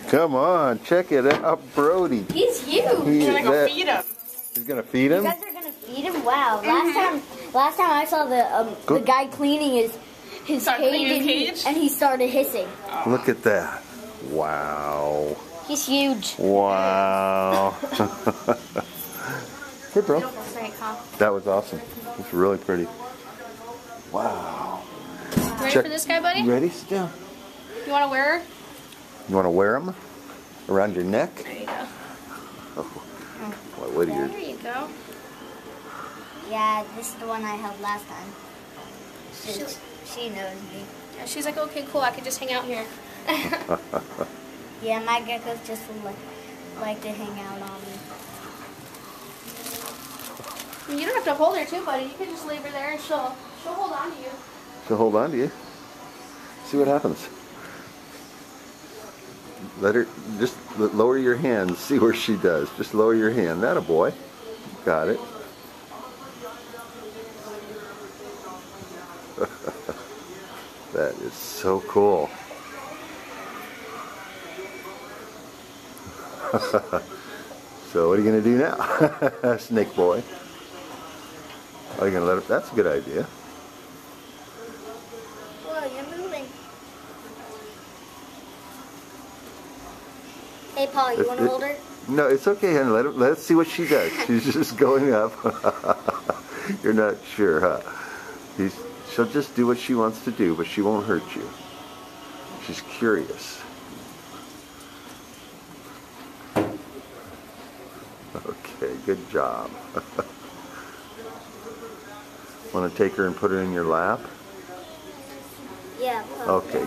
Come on, check it out, Brody. He's huge. He's gonna go feed him. He's gonna feed him? You guys are gonna feed him? Wow. Last time I saw the guy cleaning his cage, and he started hissing. Look at that. Wow. He's huge. Wow. Hey, bro. That was awesome. It's really pretty. Wow. You ready for this guy, buddy? You ready? Sit down. You want to wear her? You want to wear them around your neck? There you go. What are you? There you go. Yeah, this is the one I held last time. She knows me. Yeah, she's like, okay, cool, I could just hang out here. Yeah, my geckos just like to hang out on me. You don't have to hold her too, buddy. You can just leave her there and she'll hold on to you. She'll hold on to you. See what happens. Let her, just lower your hand, see where she does. Just lower your hand. That a boy. Got it. That is so cool. So what are you going to do now? Snake boy. Are you going to let it? That's a good idea. Whoa, you're moving. Hey, Paul, you want to hold her? No, it's okay, honey. Let's see what she does. She's just going up. You're not sure, huh? She'll just do what she wants to do, but she won't hurt you. She's curious. Okay, good job. Want to take her and put her in your lap? Yeah. Okay.